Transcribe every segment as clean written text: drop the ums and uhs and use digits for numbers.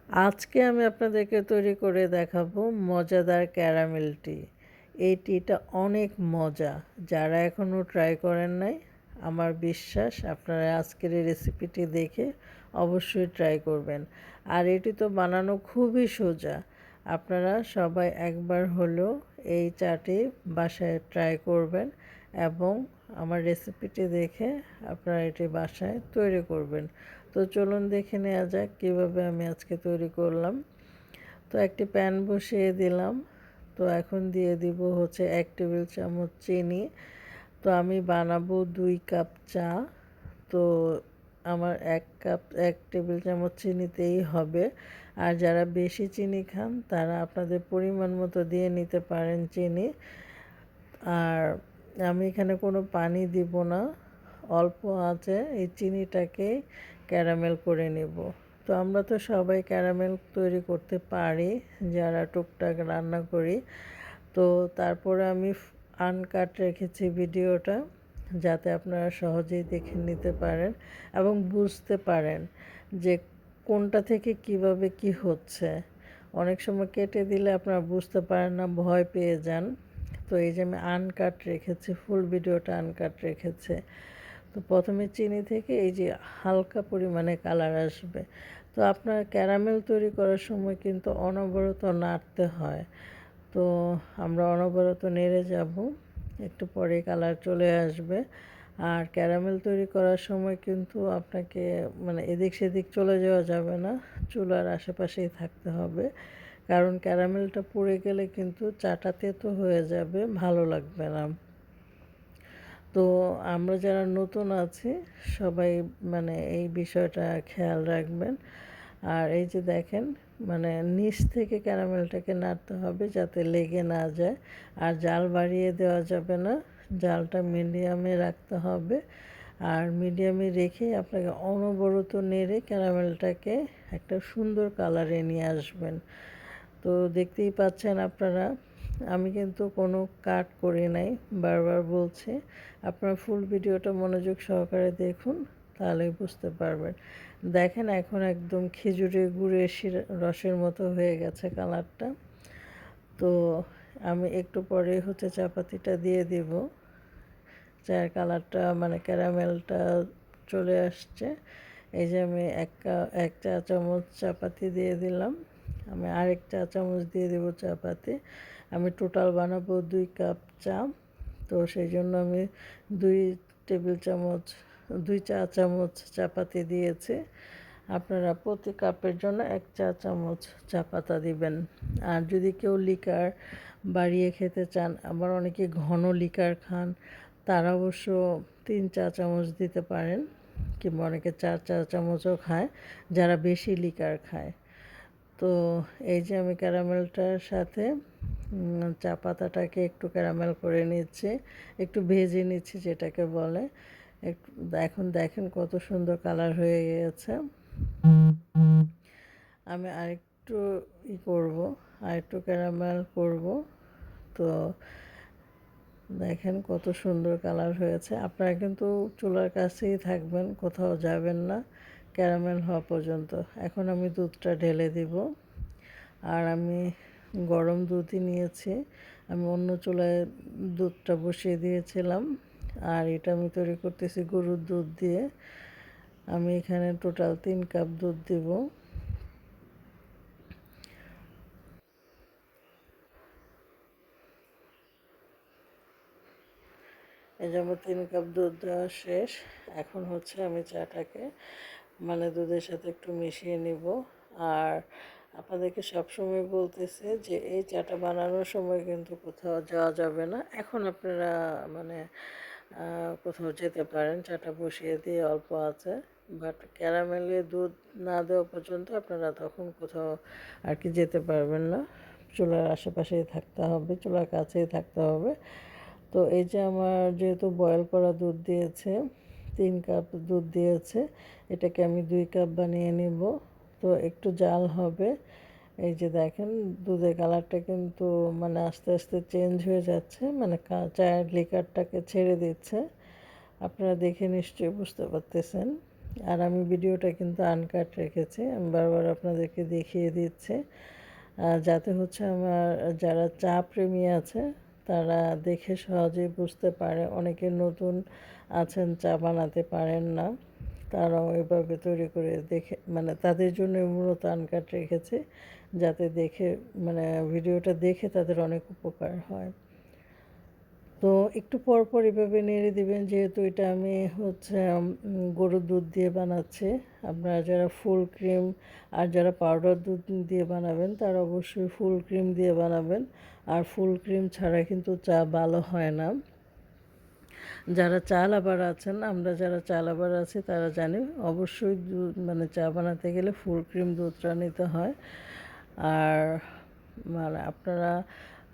আজকে আমি আপনাদেরকে তৈরি করে দেখাবো মজাদার ক্যারামেল টি। এই টিটা অনেক মজা। যারা এখনও ট্রাই করেন নাই, আমার বিশ্বাস আপনারা আজকের এই রেসিপিটি দেখে অবশ্যই ট্রাই করবেন। আর এটি তো বানানো খুবই সোজা। আপনারা সবাই একবার হলেও এই চাটি বাসায় ট্রাই করবেন এবং আমার রেসিপিটি দেখে আপনারা এটি বাসায় তৈরি করবেন। তো চলুন দেখে নেওয়া যাক কীভাবে আমি আজকে তৈরি করলাম। তো একটি প্যান বসিয়ে দিলাম। তো এখন দিয়ে দিব হচ্ছে 1 টেবিল চামচ চিনি। তো আমি বানাবো 2 কাপ চা। তো আমার 1 টেবিল চামচ চিনিতেই হবে। আর যারা বেশি চিনি খান তারা আপনাদের পরিমাণ মতো দিয়ে নিতে পারেন চিনি। আর আমি এখানে কোনো পানি দিব না, অল্প আঁচে এই চিনিটাকে ক্যারামেল করে নেব। তো আমরা তো সবাই ক্যারামেল তৈরি করতে পারি যারা টুকটাক রান্না করি। তো তারপরে আমি আনকাট রেখেছি ভিডিওটা, যাতে আপনারা সহজেই দেখে নিতে পারেন এবং বুঝতে পারেন যে কোনটা থেকে কিভাবে কি হচ্ছে। অনেক সময় কেটে দিলে আপনারা বুঝতে পারেন না, ভয় পেয়ে যান। তো এই যে আমি আনকাট রেখেছি, ফুল ভিডিওটা আনকাট রেখেছে। তো প্রথমে চিনি থেকে এই যে হালকা পরিমাণে কালার আসবে। তো আপনার ক্যারামেল তৈরি করার সময় কিন্তু অনবরত নাড়তে হয়। তো আমরা অনবরত নেড়ে যাব, একটু পরে কালার চলে আসবে। আর ক্যারামেল তৈরি করার সময় কিন্তু আপনাকে মানে এদিক সেদিক চলে যাওয়া যাবে না, চুলার আশেপাশেই থাকতে হবে। কারণ ক্যারামেলটা পুড়ে গেলে কিন্তু চাটা তেতো হয়ে যাবে, ভালো লাগবে না। তো আমরা যারা নতুন আছি সবাই মানে এই বিষয়টা খেয়াল রাখবেন। আর এই যে দেখেন, মানে নিচ থেকে ক্যারামেলটাকে নাড়তে হবে যাতে লেগে না যায়। আর জাল বাড়িয়ে দেওয়া যাবে না, জালটা মিডিয়ামে রাখতে হবে। আর মিডিয়ামে রেখে আপনাকে অনবরত নেড়ে ক্যারামেলটাকে একটা সুন্দর কালারে নিয়ে আসবেন। তো দেখতেই পাচ্ছেন আপনারা, আমি কিন্তু কোনো কাট করি নাই, বারবার বলছি। আপনারা ফুল ভিডিওটা মনোযোগ সহকারে দেখুন, তাহলেই বুঝতে পারবেন। দেখেন এখন একদম খেজুরের গুড়ের রসের মতো হয়ে গেছে কালারটা। তো আমি একটু পরে হচ্ছে চাপাতিটা দিয়ে দিব। চায়ের কালারটা মানে ক্যারামেলটা চলে আসছে। এই যে আমি এক চা চামচ চাপাতি দিয়ে দিলাম। আমি আরেক চা চামচ দিয়ে দেবো চাপাতি। আমি টোটাল বানাবো 2 কাপ চা। তো সেই জন্য আমি 2 টেবিল চামচ 2 চা চামচ চাপাতি দিয়েছি। আপনারা প্রতি কাপের জন্য 1 চা চামচ চা পাতা দিবেন। আর যদি কেউ লিকার বাড়িয়ে খেতে চান, আবার অনেকে ঘন লিকার খান, তারা অবশ্য 3 চা চামচ দিতে পারেন, কিংবা অনেকে 4 চা চামচও খায় যারা বেশি লিকার খায়। তো এই যে আমি ক্যারামেলটার সাথে চা পাতাটাকে একটু ক্যারামেল করে নিচ্ছি, একটু ভেজে নিচ্ছি যেটাকে বলে। একটু এখন দেখেন কত সুন্দর কালার হয়ে গেছে। আমি আরেকটু করব, আরেকটু ক্যারামেল করব। তো দেখেন কত সুন্দর কালার হয়েছে। আপনারা কিন্তু চুলার কাছেই থাকবেন, কোথাও যাবেন না ক্যারামেল হওয়া পর্যন্ত। এখন আমি দুধটা ঢেলে দিব। আর আমি গরম দুধই নিয়েছি, আমি অন্য চুলায় দুধটা বসিয়ে দিয়েছিলাম। আর এটা আমি তৈরি করতেছি গরুর দুধ দিয়ে। আমি এখানে টোটাল 3 কাপ দুধ দিব। এই যে আমার 3 কাপ দুধ দেওয়া শেষ। এখন হচ্ছে আমি চাটাকে মানে দুধের সাথে একটু মিশিয়ে নিব। আর আপনাদেরকে সবসময় বলতেছে যে এই চাটা বানানোর সময় কিন্তু কোথাও যাওয়া যাবে না। এখন আপনারা মানে কোথাও যেতে পারেন, চাটা বসিয়ে দিয়ে অল্প আছে। বাট ক্যারামেলে দুধ না দেওয়া পর্যন্ত আপনারা তখন কোথাও আর কি যেতে পারবেন না, চুলার আশেপাশেই থাকতে হবে, চুলার কাছেই থাকতে হবে। তো এই যে আমার যেহেতু বয়েল করা দুধ দিয়েছে, 3 কাপ দুধ দিয়েছে, এটাকে আমি 2 কাপ বানিয়ে নিব। তো একটু জাল হবে। এই যে দেখেন দুধের কালারটা কিন্তু মানে আস্তে আস্তে চেঞ্জ হয়ে যাচ্ছে, মানে চায়ের লিকারটাকে ছেড়ে দিচ্ছে। আপনারা দেখে নিশ্চয়ই বুঝতে পারতেছেন। আর আমি ভিডিওটা কিন্তু আনকাট রেখেছি, আমি বারবার আপনাদেরকে দেখিয়ে দিচ্ছি যাতে হচ্ছে আমার যারা চা প্রেমী আছে তারা দেখে সহজেই বুঝতে পারে। অনেকে নতুন আছেন, চা বানাতে পারেন না, তারাও এভাবে তৈরি করে দেখে, মানে তাদের জন্য মূলত আনকাট রেখেছি যাতে দেখে, মানে ভিডিওটা দেখে তাদের অনেক উপকার হয়। তো একটু পর পর এভাবে নেড়ে দিবেন, যেহেতু এটা আমি হচ্ছে গরুর দুধ দিয়ে বানাচ্ছি। আপনারা যারা ফুল ক্রিম আর যারা পাউডার দুধ দিয়ে বানাবেন তারা অবশ্যই ফুল ক্রিম দিয়ে বানাবেন। আর ফুল ক্রিম ছাড়া কিন্তু চা ভালো হয় না। যারা চা লাভার আছেন, আমরা যারা চা লাভার আছি তারা জানি অবশ্যই দুধ, মানে চা বানাতে গেলে ফুল ক্রিম দুধটা নিতে হয়। আর মানে আপনারা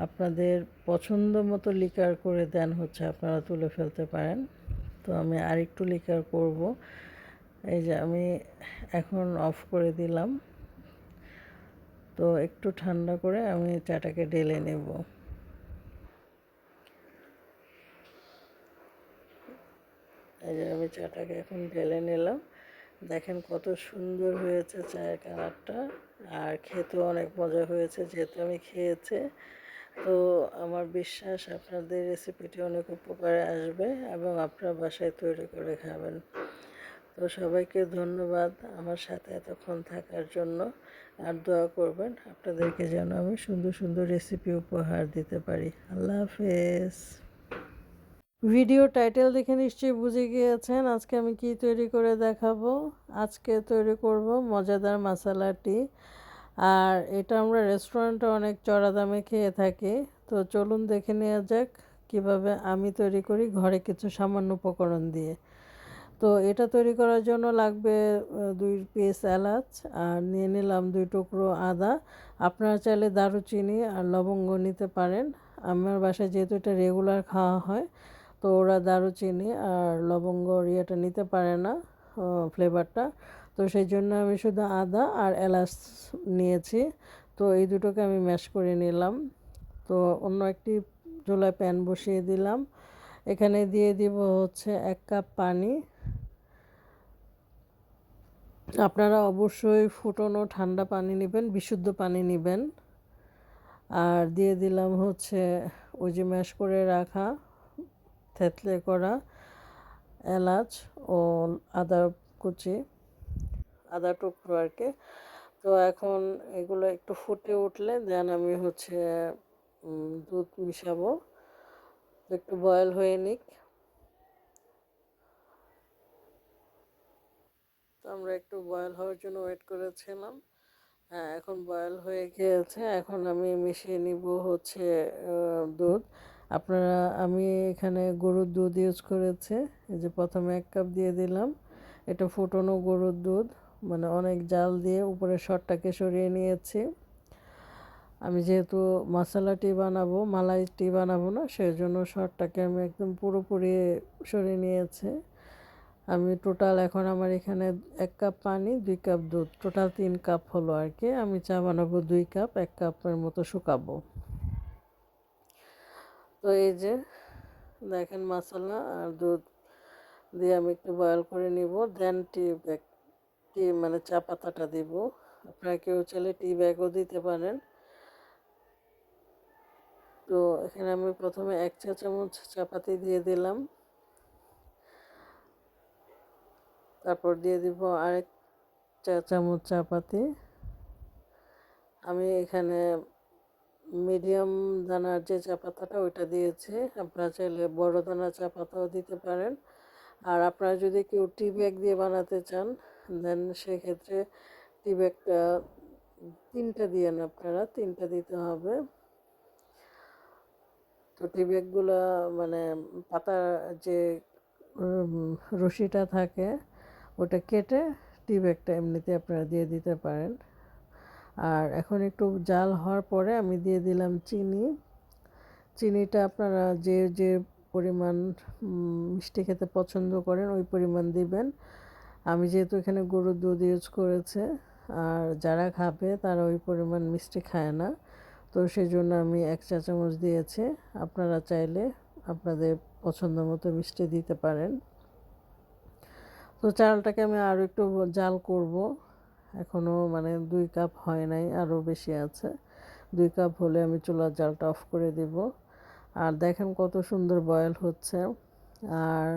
আপনাদের পছন্দ মতো লিকার করে দেন হচ্ছে আপনারা তুলে ফেলতে পারেন। তো আমি আরেকটু লিকার করব। এই যে আমি এখন অফ করে দিলাম। তো একটু ঠান্ডা করে আমি চাটাকে ঢেলে নেব। এই যে আমি চাটাকে এখন ঢেলে নিলাম। দেখেন কত সুন্দর হয়েছে চায়ের কালারটা, আর খেতেও অনেক মজা হয়েছে। যেহেতু আমি খেয়েছি, তো আমার বিশ্বাস আপনাদের রেসিপিটি অনেক উপকারে আসবে এবং আপনার বাসায় তৈরি করে খাবেন। তো সবাইকে ধন্যবাদ আমার সাথে এতক্ষণ থাকার জন্য। আর দোয়া করবেন আপনাদেরকে যেন আমি সুন্দর সুন্দর রেসিপি উপহার দিতে পারি। আল্লাহ হাফেজ। ভিডিও টাইটেল দেখে নিশ্চয়ই বুঝে গিয়েছেন আজকে আমি কি তৈরি করে দেখাবো। আজকে তৈরি করব মজাদার মশলা টি। আর এটা আমরা রেস্টুরেন্টে অনেক চড়া দামে খেয়ে থাকি। তো চলুন দেখে নেওয়া যাক কিভাবে আমি তৈরি করি ঘরে কিছু সামান্য উপকরণ দিয়ে। তো এটা তৈরি করার জন্য লাগবে 2 পিস এলাচ, আর নিয়ে নিলাম 2 টুকরো আদা। আপনারা চাইলে দারুচিনি আর লবঙ্গ নিতে পারেন। আমার বাসায় যেহেতু এটা রেগুলার খাওয়া হয়, তো ওরা দারুচিনি আর লবঙ্গ ইয়েটা নিতে পারে না, ফ্লেভারটা। তো সেই জন্য আমি শুধু আদা আর এলাচ নিয়েছি। তো এই দুটোকে আমি ম্যাশ করে নিলাম। তো অন্য একটি চুলায় প্যান বসিয়ে দিলাম। এখানে দিয়ে দিব হচ্ছে 1 কাপ পানি। আপনারা অবশ্যই ফুটানো ঠান্ডা পানি নেবেন, বিশুদ্ধ পানি নেবেন। আর দিয়ে দিলাম হচ্ছে ওই যে ম্যাশ করে রাখা থেতলে করা এলাচ ও আদা কুচি, আদা টুকরো আর কি। তো এখন এগুলো একটু ফুটে উঠলে দেন আমি হচ্ছে দুধ মিশাবো। একটু বয়েল হয়ে নিক। তো আমরা একটু বয়েল হওয়ার জন্য ওয়েট করেছিলাম। হ্যাঁ, এখন বয়েল হয়ে গিয়েছে। এখন আমি মিশিয়ে নিব হচ্ছে দুধ। আপনারা, আমি এখানে গরুর দুধ ইউজ করেছি। এই যে প্রথমে 1 কাপ দিয়ে দিলাম। এটা ফুটানো গরুর দুধ, মানে অনেক জাল দিয়ে উপরে সরটাকে সরিয়ে নিয়েছি। আমি যেহেতু মশলা টি বানাবো, মালাই টি বানাবো না, সেই জন্য সরটাকে আমি একদম পুরোপুরি সরিয়ে নিয়েছি। আমি টোটাল এখন আমার এখানে 1 কাপ পানি, 2 কাপ দুধ, টোটাল 3 কাপ হলো আর কি। আমি চা বানাবো 2 কাপ, 1 কাপের মতো শুকাবো। তো এই যে দেখেন মশলা আর দুধ দিয়ে আমি একটু বয়েল করে নিব। দেন টি ব্যাগ, টি মানে চা পাতাটা দিব। আপনারা কেউ চাইলে টি ব্যাগও দিতে পারেন। তো এখানে আমি প্রথমে 1 চা চামচ চাপাতি দিয়ে দিলাম। তারপর দিয়ে দিব আরেক চা চামচ চাপাতি। আমি এখানে মিডিয়াম দানার যে চা পাতাটা ওইটা দিয়েছি। আপনারা চাইলে বড় দানার চা পাতাও দিতে পারেন। আর আপনারা যদি কেউ টি ব্যাগ দিয়ে বানাতে চান, দেন সেক্ষেত্রে টি ব্যাগটা 3টা দিয়েন, আপনারা 3টা দিতে হবে। তো টি ব্যাগগুলো মানে পাতার যে রশিটা থাকে ওটা কেটে টি ব্যাগটা এমনিতে আপনারা দিয়ে দিতে পারেন। আর এখন একটু জাল হওয়ার পরে আমি দিয়ে দিলাম চিনি। চিনিটা আপনারা যে যে পরিমাণ মিষ্টি খেতে পছন্দ করেন ওই পরিমাণ দিবেন। আমি যেহেতু এখানে গরুর দুধ ইউজ করেছে, আর যারা খাবে তারা ওই পরিমাণ মিষ্টি খায় না, তো সেই জন্য আমি 1 চা চামচ দিয়েছি। আপনারা চাইলে আপনাদের পছন্দ মতো মিষ্টি দিতে পারেন। তো চালটাকে আমি আরও একটু জাল করব। এখনও মানে 2 কাপ হয় নাই, আরও বেশি আছে। 2 কাপ হলে আমি চুলার জালটা অফ করে দেব। আর দেখেন কত সুন্দর বয়েল হচ্ছে। আর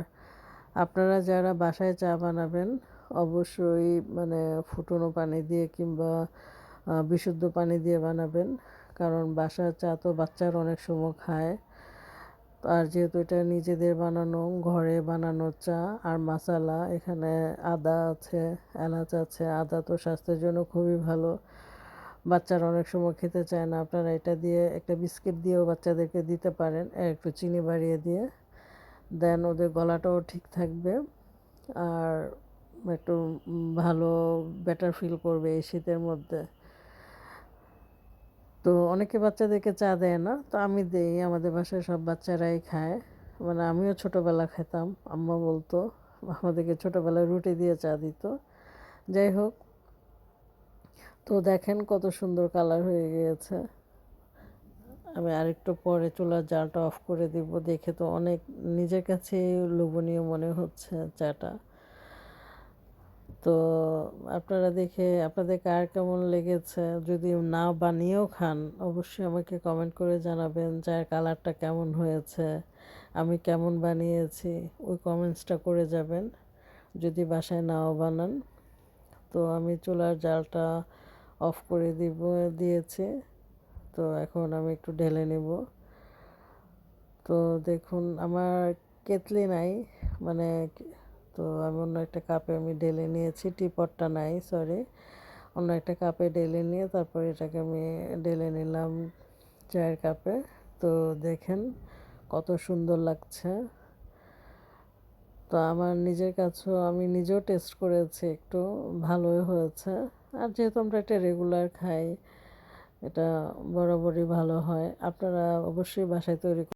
আপনারা যারা বাসায় চা বানাবেন অবশ্যই মানে ফুটানো পানি দিয়ে কিংবা বিশুদ্ধ পানি দিয়ে বানাবেন, কারণ বাসার চা তো বাচ্চারা অনেক সময় খায়। আর যেহেতু এটা নিজেদের বানানো, ঘরে বানানো চা, আর মশলা এখানে আদা আছে, এলাচ আছে। আদা তো স্বাস্থ্যের জন্য খুবই ভালো, বাচ্চারা অনেক সময় খেতে চায় না। আপনারা এটা দিয়ে একটা বিস্কিট দিয়েও বাচ্চাদেরকে দিতে পারেন, একটু চিনি বাড়িয়ে দিয়ে। দেন ওদের গলাটাও ঠিক থাকবে, আর একটু ভালো বেটার ফিল করবে এই শীতের মধ্যে। তো অনেকে বাচ্চাদেরকে চা দেয় না, তো আমি দেই। আমাদের বাসায় সব বাচ্চারাই খায়, মানে আমিও ছোটোবেলা খেতাম। আম্মা বলতো আমাদেরকে ছোটোবেলায় রুটি দিয়ে চা দিত। যাই হোক, তো দেখেন কত সুন্দর কালার হয়ে গিয়েছে। আমি আরেকটু পরে চুলার জালটা অফ করে দিব। দেখে তো অনেক নিজের কাছে লোভনীয় মনে হচ্ছে চাটা। তো আপনারা দেখে আপনাদের কার কেমন লেগেছে, যদি না বানিয়েও খান অবশ্যই আমাকে কমেন্ট করে জানাবেন চায়ের কালারটা কেমন হয়েছে, আমি কেমন বানিয়েছি ওই কমেন্টসটা করে যাবেন যদি বাসায় নাও বানান। তো আমি চুলার জালটা অফ করে দিয়েছি। তো এখন আমি একটু ঢেলে নেব। তো দেখুন আমার কেতলি নাই, মানে তো আমি অন্য একটা কাপে আমি ঢেলে নিয়েছি। টিপটটা নাই, সরি, অন্য একটা কাপে ঢেলে নিয়ে তারপর এটাকে আমি ঢেলে নিলাম চায়ের কাপে। তো দেখেন কত সুন্দর লাগছে। তো আমার নিজের কাছেও, আমি নিজেও টেস্ট করেছি, একটু ভালোই হয়েছে। আর যেহেতু আমরা এটা রেগুলার খাই, এটা বরাবরই ভালো হয়। আপনারা অবশ্যই বাসায় তৈরি